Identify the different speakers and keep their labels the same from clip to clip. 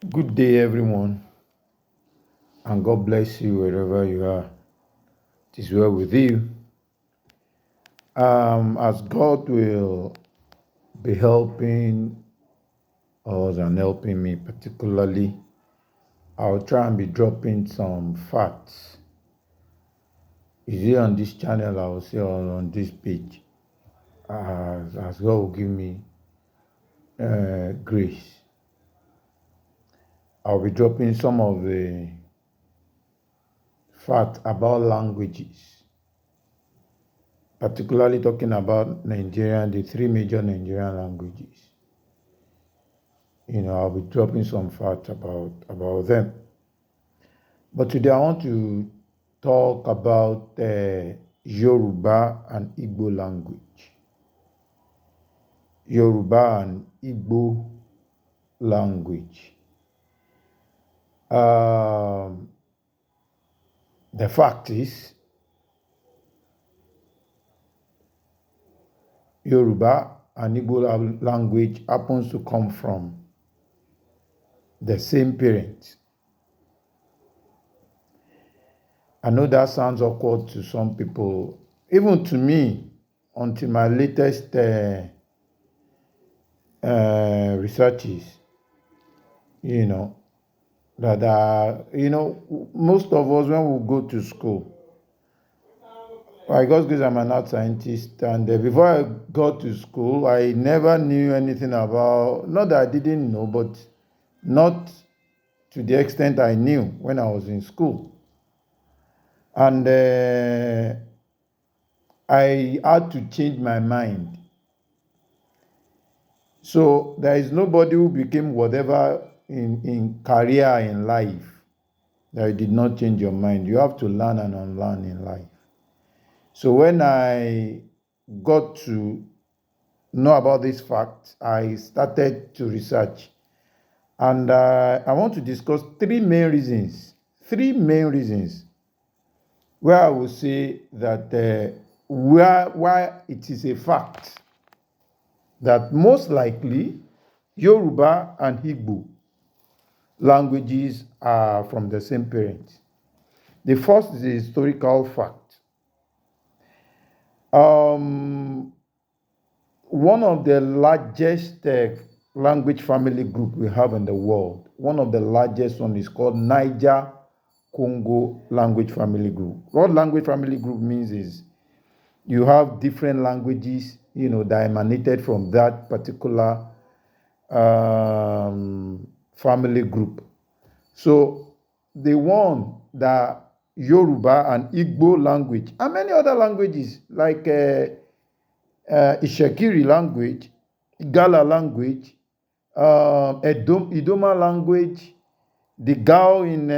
Speaker 1: Good day, everyone, and God bless you wherever you are. It is well with you. As God will be helping us and helping me, particularly, I'll try and be dropping some facts. Is it on this channel? I will say on this page, as God will give me grace. I'll be dropping some of the facts about languages, particularly talking about Nigerian, the three major Nigerian languages. I'll be dropping some facts about them. But today I want to talk about Yoruba and Igbo language. Yoruba and Igbo language. Um, the fact is, Yoruba and Igbo language happens to come from the same parents. I know that sounds awkward to some people, even to me, until my latest researches, you know, that most of us, when we go to school, I just because I'm an art scientist, and before I got to school, I never knew anything about, not that I didn't know, but not to the extent I knew when I was in school. And I had to change my mind. So there is nobody who became whatever in career in life that you did not change your mind. You have to learn and unlearn in life. So when I got to know about this fact, I started to research. And I want to discuss three main reasons where I will say that why it is a fact that most likely Yoruba and Igbo languages are from the same parents. The first is a historical fact. Um, one of the largest language family group we have in the world, one of the largest one is called Niger Congo language family group. What language family group means is you have different languages, that emanated from that particular family group. So the one that Yoruba and Igbo language and many other languages like Ishekiri language, Igala language, Idoma language, the Gao in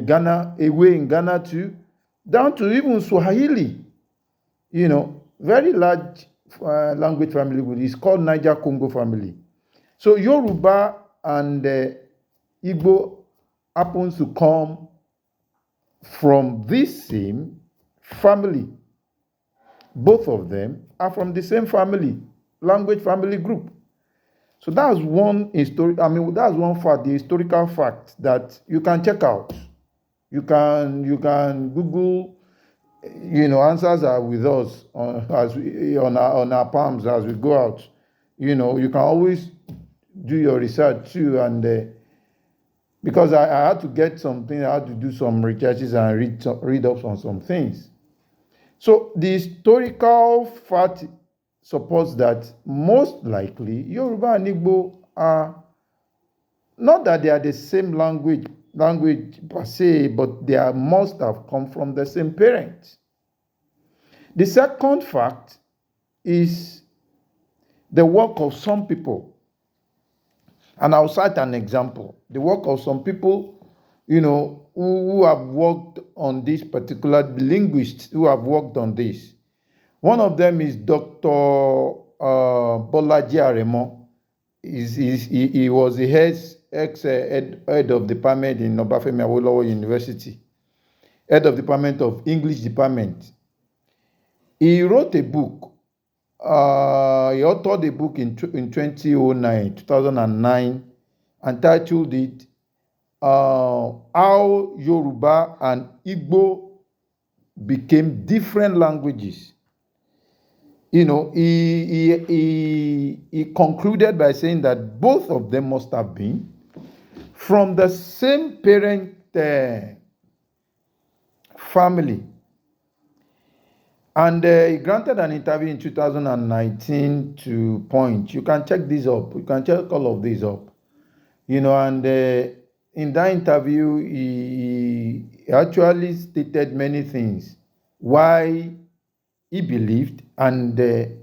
Speaker 1: Ghana, Ewe in Ghana too, down to even Swahili. Very large language family. It's called Niger Congo family. So Yoruba and Igbo happens to come from this same family. Both of them are from the same family, language family group. So that's one that's one fact, the historical fact that you can check out. You can Google, answers are with us on our palms as we go out. You can always do your research too, and because I had to get something, I had to do some researches and read up on some things. So the historical fact supports that most likely Yoruba and Igbo are not that they are the same language per se, but they must have come from the same parents. The second fact is the work of some people. And I'll cite an example. The work of some people, who have worked on this particular linguists who have worked on this. One of them is Dr. Bolaji Aremo. He was the head of department in Obafemi Awolowo University, head of department of English department. He wrote a book. He authored a book in 2009, and titled it How Yoruba and Igbo Became Different Languages. He concluded by saying that both of them must have been from the same parent family. And he granted an interview in 2019 to Point. You can check this up. You can check all of this up. And in that interview, he actually stated many things why he believed, and the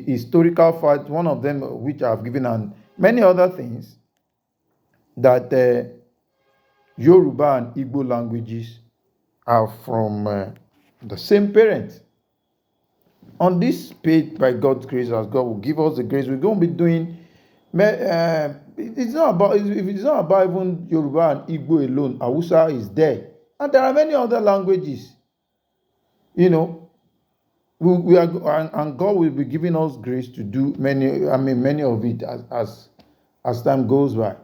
Speaker 1: historical fact, one of them which I've given, and many other things, that Yoruba and Igbo languages are from the same parents. On this page, by God's grace, as God will give us the grace, we're going to be doing. It's not about, if it's not about even Yoruba and Igbo alone, Hausa is there, and there are many other languages. We are, and God will be giving us grace to do many of it as time goes by.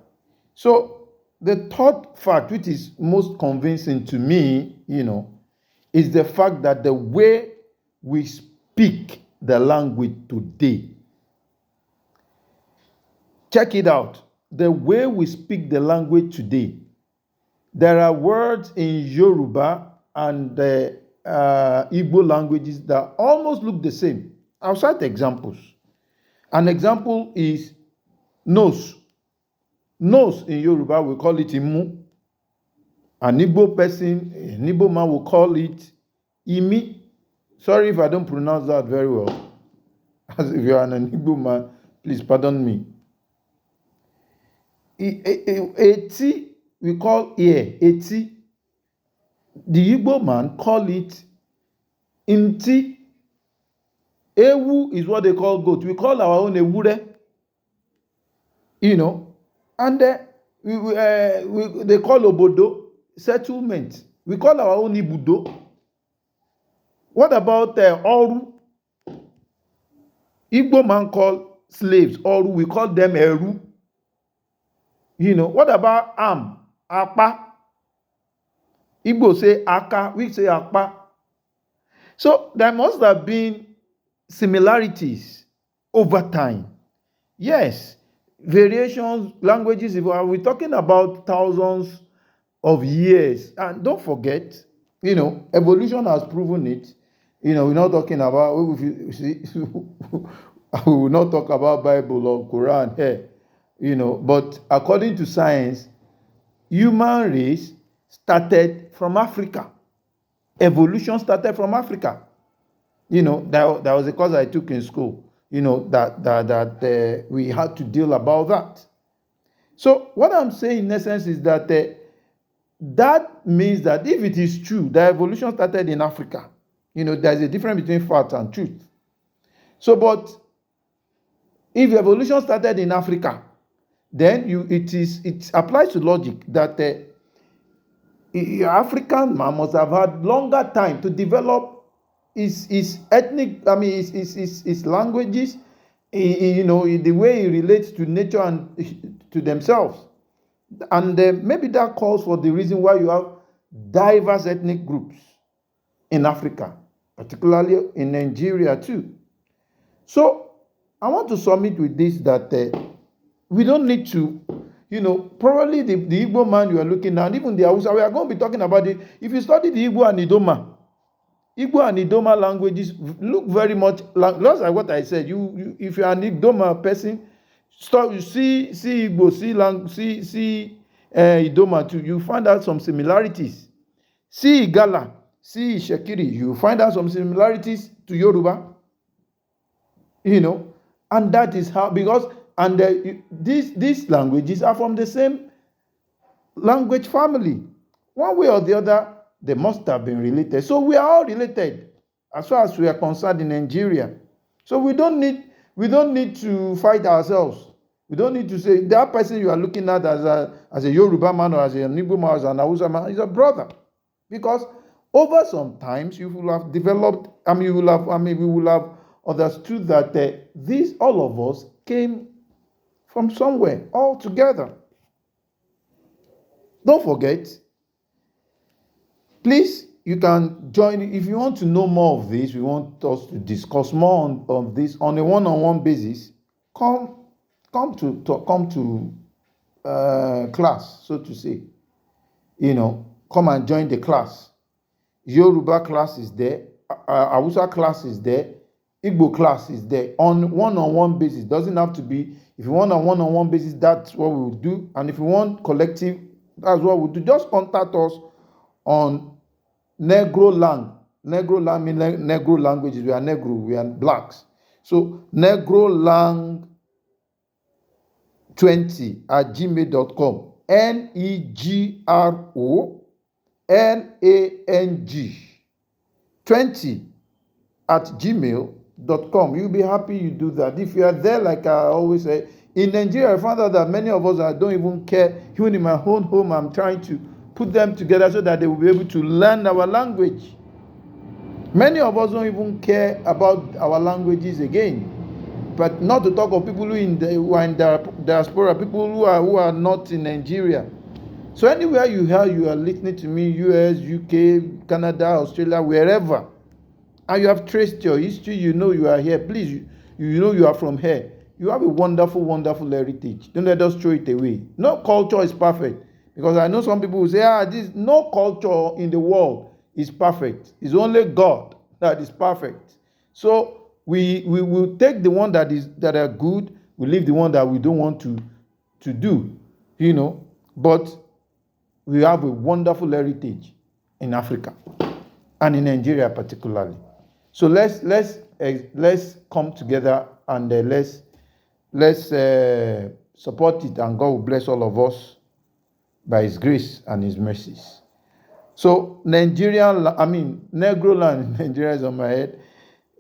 Speaker 1: So the third fact, which is most convincing to me, is the fact that the way we speak the language today. Check it out. The way we speak the language today. There are words in Yoruba and the Igbo languages that almost look the same. I'll cite examples. An example is nose. Nose in Yoruba, we call it imu. An Igbo person, an Igbo man will call it imi. Sorry if I don't pronounce that very well. As if you are an Igbo man, please pardon me. Eti, we call ear, eti. The Igbo man call it inti. Ewu is what they call goat. We call our own ewure. And they call obodo settlement. We call our own ibudo. What about oru? Igbo man call slaves oru. We call them eru. What about am? Apa. Igbo say aka, we say apa. So there must have been similarities over time. Yes, variations, languages, we're talking about thousands of years. And don't forget, evolution has proven it. We're not talking about, we will not talk about Bible or Quran here, but according to science, human race started from Africa. Evolution started from Africa. That was a course I took in school, that we had to deal about that. So what I'm saying in essence is that that means that if it is true that evolution started in Africa, there's a difference between fact and truth. So, but if evolution started in Africa, then it applies to logic that African man must have had longer time to develop his ethnic, his languages, the way he relates to nature and to themselves. And maybe that calls for the reason why you have diverse ethnic groups in Africa, particularly in Nigeria too. So I want to submit with this that we don't need to, probably the Igbo man you are looking at, even the Hausa, we are going to be talking about it. If you study the Igbo and Idoma languages look very much like what I said. If you are an Idoma person, see Igbo, see Idoma too, you find out some similarities. See Igala, see Shekiri, you find out some similarities to Yoruba. And that is how, because these languages are from the same language family. One way or the other, they must have been related. So we are all related as far as we are concerned in Nigeria. So we don't need to fight ourselves. We don't need to say that person you are looking at as a Yoruba man or as a Igbo man or as an Hausa man is a brother. Because over some times you will have developed, we will have understood that all of us came from somewhere all together. Don't forget, please, you can join. If you want to know more of this, we want us to discuss more on this on a one-on-one basis. Come, come to class, so to say. Come and join the class. Yoruba class is there, Hausa class is there, Igbo class is there on one-on-one basis. Doesn't have to be. If you want a one-on-one basis, that's what we will do. And if you want collective, that's what we'll do. Just contact us on Negro Lang. Negro Lang means Negro languages. We are Negro, we are blacks. So Negro Lang 20@gmail.com. NEGROLANG 20@gmail.com. You'll be happy you do that. If you are there, like I always say, in Nigeria, I found out that many of us don't even care. Even in my own home, I'm trying to put them together so that they will be able to learn our language. Many of us don't even care about our languages again. But not to talk of people who are in diaspora, people who are not in Nigeria. So anywhere you are listening to me, US, UK, Canada, Australia, wherever, and you have traced your history, you are here. Please, you are from here. You have a wonderful, wonderful heritage. Don't let us throw it away. No culture is perfect. Because I know some people who say, no culture in the world is perfect. It's only God that is perfect. So we will take the one that are good, we leave the one that we don't want to do, But we have a wonderful heritage in Africa and in Nigeria particularly. So let's come together and let's support it, and God will bless all of us by His grace and His mercies. So Negro Lang, Nigeria is on my head.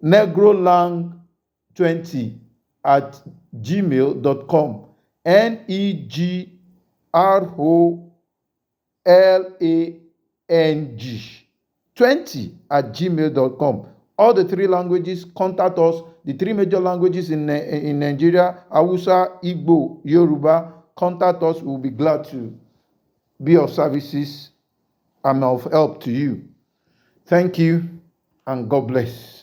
Speaker 1: negrolang20@gmail.com. NEGROLANG20@gmail.com. All the three languages, contact us. The three major languages in Nigeria: Hausa, Igbo, Yoruba. Contact us. We'll be glad to be of services and of help to you. Thank you, and God bless.